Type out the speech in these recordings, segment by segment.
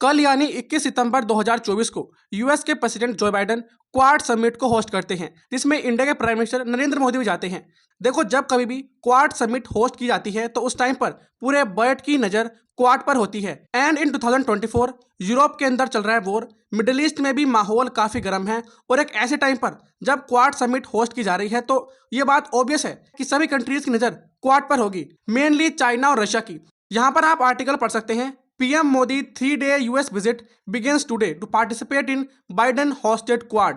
कल यानी 21 सितंबर 2024 को यूएस के president Joe Biden quad summit को होस्ट करते हैं, जिसमें इंडिया के प्राइम मिनिस्टर नरेंद्र मोदी भी जाते हैं। देखो, जब कभी भी क्वाड समिट होस्ट की जाती है तो उस टाइम पर पूरे वर्ल्ड की नज़र क्वाड पर होती है। एंड इन 2024 यूरोप के अंदर चल रहा है वॉर, मिडिल ईस्ट में भी माहौल काफ़ी गर्म है, और एक ऐसे टाइम पर जब क्वाड समिट होस्ट की जा रही है तो ये बात ऑब्वियस है कि सभी कंट्रीज की नज़र क्वाड पर होगी, मेनली चाइना और रशिया की। यहाँ पर आप आर्टिकल पढ़ सकते हैं, PM Modi 3-day US visit begins today to participate in Biden hosted Quad.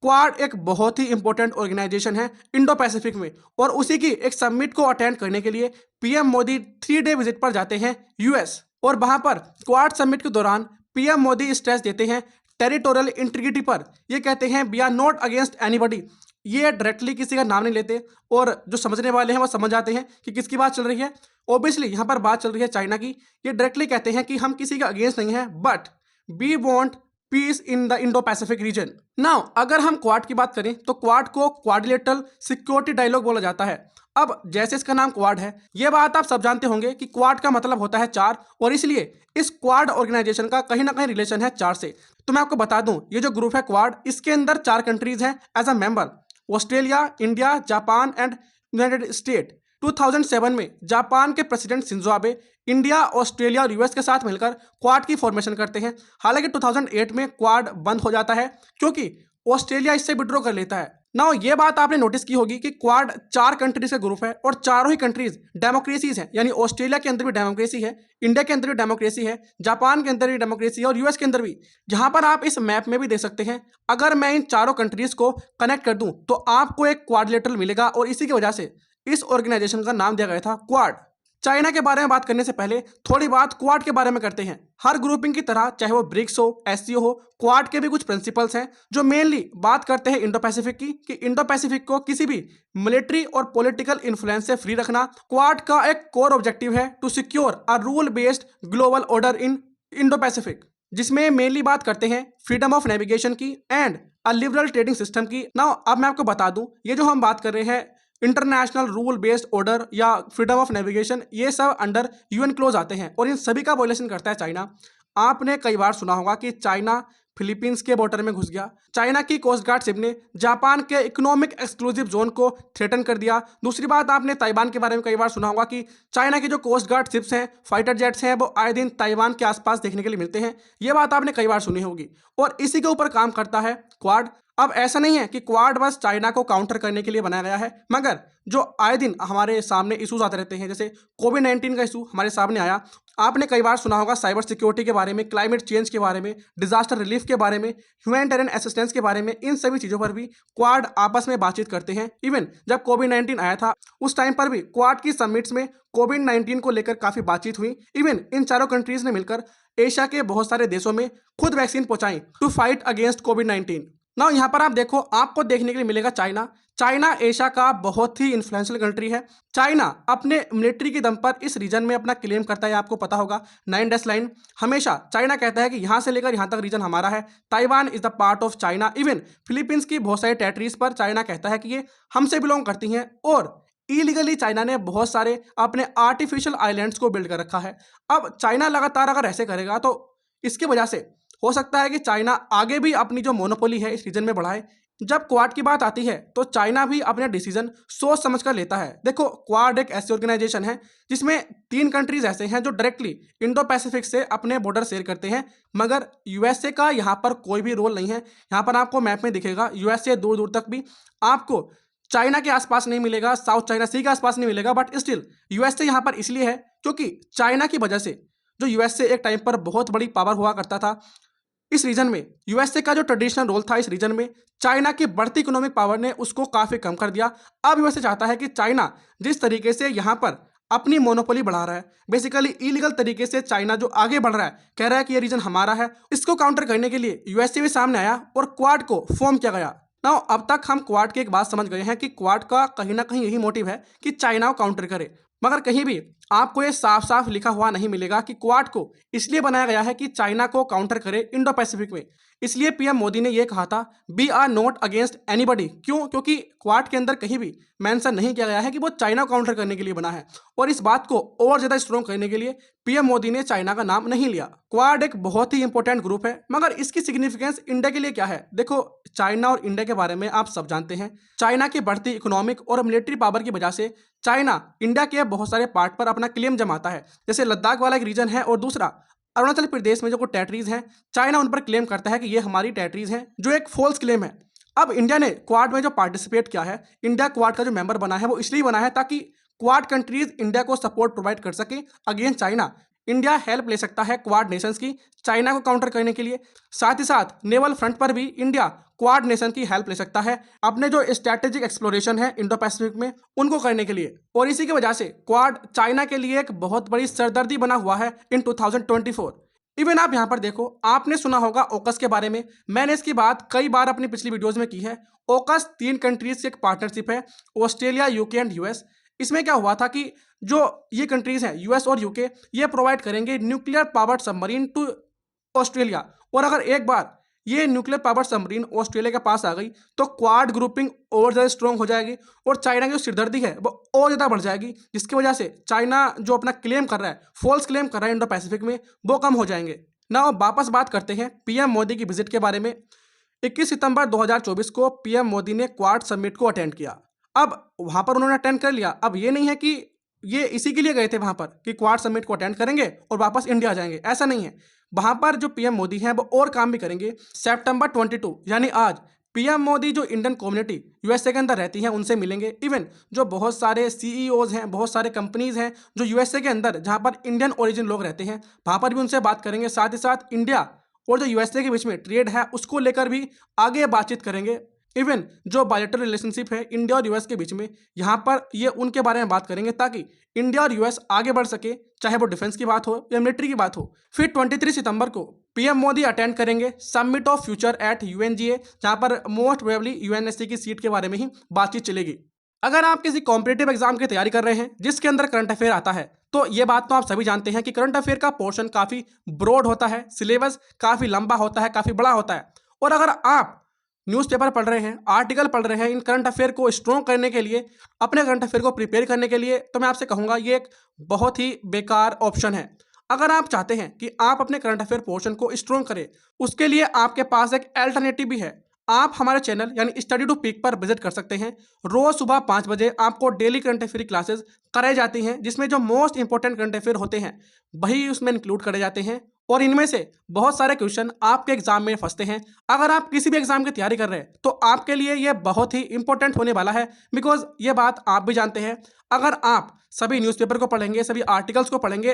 Quad एक बहुत ही इंपॉर्टेंट ऑर्गेनाइजेशन है इंडो पैसिफिक में, और उसी की एक समिट को अटेंड करने के लिए पीएम मोदी 3-day विजिट पर जाते हैं यूएस। और वहां पर क्वाड समिट के दौरान पीएम मोदी स्ट्रेस देते हैं टेरिटोरियल इंटीग्रिटी पर। ये कहते हैं we are not against anybody. ये डायरेक्टली किसी का नाम नहीं लेते, और जो समझने वाले हैं वो समझ जाते हैं कि किसकी बात चल रही है। ऑब्वियसली यहाँ पर बात चल रही है चाइना की। ये डायरेक्टली कहते हैं कि हम किसी का अगेंस्ट नहीं है, but we want peace in the Indo Pacific region. Now अगर हम क्वाड की बात करें तो क्वाड को क्वाड्रिलेटरल सिक्योरिटी डायलॉग बोला जाता है। अब जैसे इसका नाम क्वाड है, ये बात आप सब जानते होंगे कि क्वाड का मतलब होता है चार, और इसलिए इस क्वाड ऑर्गेनाइजेशन का कहीं ना कहीं रिलेशन है चार से। तो मैं आपको बता दूं, ये जो ग्रुप है क्वाड, इसके अंदर 4 कंट्रीज हैं as a member: Australia, India, Japan and United State. 2007 में जापान के president Shinzo Abe India, Australia और यूएस के साथ मिलकर क्वाड की फॉर्मेशन करते हैं। हालांकि 2008 में क्वाड बंद हो जाता है क्योंकि ऑस्ट्रेलिया इससे विड्रॉ कर लेता है। नाउ ये बात आपने नोटिस की होगी कि क्वाड 4 कंट्रीज का ग्रुप है, और चारों ही कंट्रीज डेमोक्रेसीज हैं। यानी ऑस्ट्रेलिया के अंदर भी डेमोक्रेसी है, इंडिया के अंदर भी डेमोक्रेसी है, जापान के अंदर भी डेमोक्रेसी है, और यूएस के अंदर भी। जहां पर आप इस मैप में भी देख सकते हैं, अगर मैं इन चारों कंट्रीज को कनेक्ट कर दूं तो आपको एक क्वाड्रिलेटरल मिलेगा, और इसी की वजह से इस ऑर्गेनाइजेशन का नाम दिया गया था क्वाड। चाइना के बारे में बात करने से पहले थोड़ी बात क्वाड के बारे में करते हैं। हर ग्रुपिंग की तरह, चाहे वो ब्रिक्स हो, एससीओ हो, क्वाड के भी कुछ प्रिंसिपल्स हैं जो मेनली बात करते हैं इंडो पैसिफिक की, कि इंडो पैसिफिक को किसी भी मिलिट्री और पॉलिटिकल इन्फ्लुएंस से फ्री रखना। क्वाड का एक कोर ऑब्जेक्टिव है to secure a rule based global order in Indo Pacific, जिसमें मेनली बात करते हैं फ्रीडम ऑफ नेविगेशन की and a liberal trading system की। नाउ अब मैं आपको बता दूं, ये जो हम बात कर रहे हैं इंटरनेशनल रूल बेस्ड ऑर्डर या फ्रीडम ऑफ नेविगेशन, ये सब अंडर यूएन क्लोज आते हैं, और इन सभी का वॉयलेशन करता है चाइना। आपने कई बार सुना होगा कि चाइना फिलीपींस के बॉर्डर में घुस गया, चाइना की कोस्ट गार्ड शिप ने जापान के इकोनॉमिक एक्सक्लूसिव जोन को थ्रेटन कर दिया। दूसरी बात, आपने ताइवान के बारे में कई बार सुना होगा कि चाइना की जो कोस्ट गार्ड शिप्स हैं, फाइटर जेट्स हैं, वो आए दिन ताइवान के आसपास देखने के लिए मिलते हैं। ये बात आपने कई बार सुनी होगी, और इसी के ऊपर काम करता है क्वाड। अब ऐसा नहीं है कि क्वाड बस चाइना को काउंटर करने के लिए बनाया गया है, मगर जो आए दिन हमारे सामने इशूज आते रहते हैं, जैसे कोविड-19 का इशू हमारे सामने आया, आपने कई बार सुना होगा साइबर सिक्योरिटी के बारे में, क्लाइमेट चेंज के बारे में, डिजास्टर रिलीफ के बारे में, ह्यूमैनिटेरियन असिस्टेंस के बारे में। इन सभी चीज़ों पर भी क्वाड आपस में बातचीत करते हैं। इवन जब कोविड-19 आया था उस टाइम पर भी क्वाड की समिट्स में कोविड-19 को लेकर काफ़ी बातचीत हुई। इवन इन चारों कंट्रीज ने मिलकर एशिया के बहुत सारे देशों में खुद वैक्सीन पहुंचाई टू फाइट अगेंस्ट कोविड-19। नाउ यहाँ पर आप देखो, आपको देखने के लिए मिलेगा चाइना। चाइना एशिया का बहुत ही इन्फ्लुएंशियल कंट्री है। चाइना अपने मिलिट्री के दम पर इस रीजन में अपना क्लेम करता है। आपको पता होगा 9 डैश लाइन, हमेशा चाइना कहता है कि यहाँ से लेकर यहाँ तक रीजन हमारा है। Taiwan is the part of China. Even Philippines की बहुत सारी टेरिटरीज पर चाइना कहता है कि ये हमसे बिलोंग करती हैं, और इलीगली चाइना ने बहुत सारे अपने आर्टिफिशियल आइलैंड्स को बिल्ड कर रखा है। अब चाइना लगातार अगर ऐसे करेगा तो इसकी वजह से हो सकता है कि चाइना आगे भी अपनी जो मोनोपोली है इस रीजन में बढ़ाए। जब क्वाड की बात आती है तो चाइना भी अपने डिसीजन सोच समझ कर लेता है। देखो, क्वाड एक ऐसी ऑर्गेनाइजेशन है जिसमें 3 कंट्रीज ऐसे हैं जो डायरेक्टली इंडो पैसिफिक से अपने बॉर्डर शेयर करते हैं, मगर यूएसए का यहाँ पर कोई भी रोल नहीं है। यहाँ पर आपको मैप में दिखेगा यूएसए दूर दूर तक भी आपको चाइना के आसपास नहीं मिलेगा, साउथ चाइना सी के आसपास नहीं मिलेगा, बट स्टिल यूएसए यहाँ पर इसलिए है क्योंकि चाइना की वजह से जो यूएसए एक टाइम पर बहुत बड़ी पावर हुआ करता था इस रीजन में, यूएसए का जो ट्रेडिशनल रोल था इस रीजन में, चाइना की बढ़ती इकोनॉमिक पावर ने उसको काफ़ी कम कर दिया। अब यूएसए चाहता है कि चाइना जिस तरीके से यहाँ पर अपनी मोनोपोली बढ़ा रहा है, बेसिकली इलीगल तरीके से चाइना जो आगे बढ़ रहा है, कह रहा है कि ये रीजन हमारा है, इसको काउंटर करने के लिए यूएसए भी सामने आया और क्वाड को फॉर्म किया गया। नाउ अब तक हम क्वाड की एक बात समझ गए हैं कि क्वाड का कहीं ना कहीं यही मोटिव है कि चाइना को काउंटर करे, मगर कहीं भी आपको ये साफ साफ लिखा हुआ नहीं मिलेगा कि क्वाड को इसलिए बनाया गया है कि चाइना को काउंटर करे इंडो पैसिफिक में। इसलिए पीएम मोदी ने यह कहा था, we are not against anybody. क्यों? क्योंकि क्वाड के अंदर कहीं भी मेंशन नहीं किया गया है कि वो चाइना को काउंटर करने के लिए बना है, और इस बात को और ज्यादा स्ट्रॉन्ग करने के लिए पीएम मोदी ने चाइना का नाम नहीं लिया। क्वाड एक बहुत ही इंपॉर्टेंट ग्रुप है, मगर इसकी सिग्निफिकेंस इंडिया के लिए क्या है? देखो, चाइना और इंडिया के बारे में आप सब जानते हैं। चाइना की बढ़ती इकोनॉमिक और मिलिट्री पावर की वजह से चाइना इंडिया के बहुत सारे पार्ट पर अपना क्लेम जमाता है। जैसे लद्दाख वाला एक रीजन है, और दूसरा अरुणाचल प्रदेश में जो कुछ टेरिटरीज हैं, चाइना उन पर क्लेम करता है कि ये हमारी टेरिटरीज हैं, जो एक फॉल्स क्लेम है। अब इंडिया ने क्वाड में जो पार्टिसिपेट किया है, इंडिया क्वाड का जो मेंबर बना है, वो इसलिए बना है ताकि क्वाड कंट्रीज इंडिया को सपोर्ट प्रोवाइड कर सके अगेंस्ट चाइना। इंडिया हेल्प ले सकता है क्वाड नेशंस की चाइना को काउंटर करने के लिए। साथ ही साथ नेवल फ्रंट पर भी इंडिया क्वाड नेशन की हेल्प ले सकता है अपने जो स्ट्रैटेजिक एक्सप्लोरेशन है इंडो पैसिफिक में, उनको करने के लिए। और इसी की वजह से क्वाड चाइना के लिए एक बहुत बड़ी सरदर्दी बना हुआ है इन 2024। इवन आप यहाँ पर देखो, आपने सुना होगा ओकस के बारे में। मैंने इसकी बात कई बार अपनी पिछली वीडियोज में की है। ओकस 3 कंट्रीज की एक पार्टनरशिप है, ऑस्ट्रेलिया, यूके एंड यूएस। इसमें क्या हुआ था कि जो ये कंट्रीज हैं, यूएस और यूके, ये प्रोवाइड करेंगे nuclear powered submarine to Australia. और अगर एक बार ये न्यूक्लियर पावर सबमरीन ऑस्ट्रेलिया के पास आ गई तो क्वाड ग्रुपिंग और ज़्यादा स्ट्रॉन्ग हो जाएगी, और चाइना की जो सिरदर्दी है वो और ज़्यादा बढ़ जाएगी, जिसकी वजह से चाइना जो अपना क्लेम कर रहा है, फॉल्स क्लेम कर रहा है इंडो पैसिफिक में, वो कम हो जाएंगे ना। वापस बात करते हैं पीएम मोदी की विजिट के बारे में। 21 सितंबर 2024 को पीएम मोदी ने क्वाड समिट को अटेंड किया। अब वहाँ पर उन्होंने अटेंड कर लिया। अब ये नहीं है कि ये इसी के लिए गए थे वहाँ पर कि क्वाड समिट को अटेंड करेंगे और वापस इंडिया आ जाएंगे, ऐसा नहीं है। वहाँ पर जो पीएम मोदी हैं वो और काम भी करेंगे। सितंबर 22 यानी आज पीएम मोदी जो इंडियन कम्युनिटी यूएसए के अंदर रहती हैं उनसे मिलेंगे। इवन जो बहुत सारे सीईओज हैं, बहुत सारे कंपनीज हैं जो यूएसए के अंदर जहाँ पर इंडियन ओरिजिन लोग रहते हैं, वहाँ पर भी उनसे बात करेंगे। साथ ही साथ इंडिया और जो यूएसए के बीच में ट्रेड है उसको लेकर भी आगे बातचीत करेंगे। इवन जो बायलैटरल रिलेशनशिप है इंडिया और यूएस के बीच में, यहाँ पर ये उनके बारे में बात करेंगे ताकि इंडिया और यूएस आगे बढ़ सके, चाहे वो डिफेंस की बात हो या मिलिट्री की बात हो। फिर 23 सितंबर को पीएम मोदी अटेंड करेंगे summit of future at UNGA, जहाँ पर मोस्ट प्रोबेबली यूएनएससी की सीट के बारे में ही बातचीत चलेगी। अगर आप किसी कॉम्पिटिटिव एग्जाम की तैयारी कर रहे हैं जिसके अंदर करंट अफेयर आता है, तो ये बात तो आप सभी जानते हैं कि करंट अफेयर का पोर्शन काफ़ी ब्रॉड होता है, सिलेबस काफ़ी लंबा होता है, काफ़ी बड़ा होता है। और अगर आप न्यूज़पेपर पढ़ रहे हैं, आर्टिकल पढ़ रहे हैं इन करंट अफेयर को स्ट्रॉन्ग करने के लिए, अपने करंट अफेयर को प्रिपेयर करने के लिए, तो मैं आपसे कहूँगा ये एक बहुत ही बेकार ऑप्शन है। अगर आप चाहते हैं कि आप अपने करंट अफेयर पोर्शन को स्ट्रॉन्ग करें, उसके लिए आपके पास एक अल्टरनेटिव भी है। आप हमारे चैनल यानी स्टडी टू पीक पर विजिट कर सकते हैं। रोज़ सुबह 5 बजे आपको डेली करंट अफेयर क्लासेस कराई जाती हैं, जिसमें जो मोस्ट इंपॉर्टेंट करंट अफेयर होते हैं वही उसमें इंक्लूड करे जाते हैं, और इनमें से बहुत सारे क्वेश्चन आपके एग्जाम में फंसते हैं। अगर आप किसी भी एग्जाम की तैयारी कर रहे हैं तो आपके लिए ये बहुत ही इंपॉर्टेंट होने वाला है, बिकॉज ये बात आप भी जानते हैं, अगर आप सभी न्यूज़पेपर को पढ़ेंगे, सभी आर्टिकल्स को पढ़ेंगे,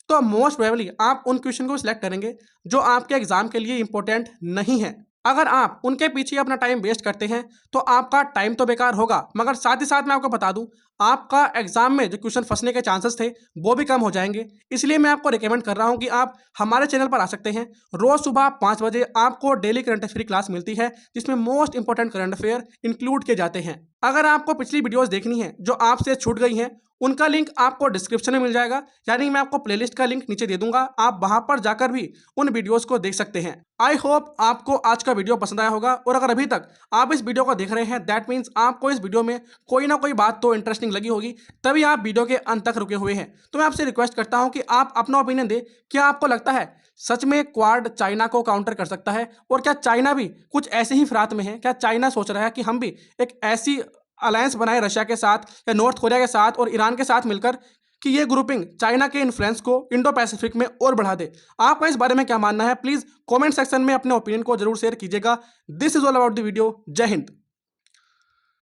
तो मोस्ट प्रोबेबली आप उन क्वेश्चन को सिलेक्ट करेंगे जो आपके एग्जाम के लिए इंपॉर्टेंट नहीं है। अगर आप उनके पीछे अपना टाइम वेस्ट करते हैं तो आपका टाइम तो बेकार होगा, मगर साथ ही साथ मैं आपको बता दूं, आपका एग्जाम में जो क्वेश्चन फंसने के चांसेस थे वो भी कम हो जाएंगे। इसलिए मैं आपको रिकमेंड कर रहा हूं कि आप हमारे चैनल पर आ सकते हैं। रोज़ सुबह 5 बजे आपको डेली करंट अफेयर क्लास मिलती है, जिसमें most important current affair include किए जाते हैं। अगर आपको पिछली वीडियोज़ देखनी है जो आपसे छूट गई हैं, उनका लिंक आपको डिस्क्रिप्शन में मिल जाएगा, यानी मैं आपको प्लेलिस्ट का लिंक नीचे दे दूंगा, आप वहां पर जाकर भी उन वीडियोस को देख सकते हैं। आई होप आपको आज का वीडियो पसंद आया होगा, और अगर अभी तक आप इस वीडियो को देख रहे हैं दैट मीन्स आपको इस वीडियो में कोई ना कोई बात तो इंटरेस्टिंग लगी होगी, तभी आप वीडियो के अंत तक रुके हुए हैं। तो मैं आपसे रिक्वेस्ट करता हूं कि आप अपना ओपिनियन दें। क्या आपको लगता है सच में क्वाड चाइना को काउंटर कर सकता है, और क्या चाइना भी कुछ ऐसे ही फिरात में है? क्या चाइना सोच रहा है कि हम भी एक ऐसी अलायंस बनाए रशिया के साथ या नॉर्थ कोरिया के साथ और ईरान के साथ मिलकर कि ये ग्रुपिंग चाइना के इन्फ्लुएंस को इंडो पैसिफिक में और बढ़ा दे? आपका इस बारे में क्या मानना है? प्लीज़ कमेंट सेक्शन में अपने ओपिनियन को जरूर शेयर कीजिएगा। This is all about the video. जय हिंद।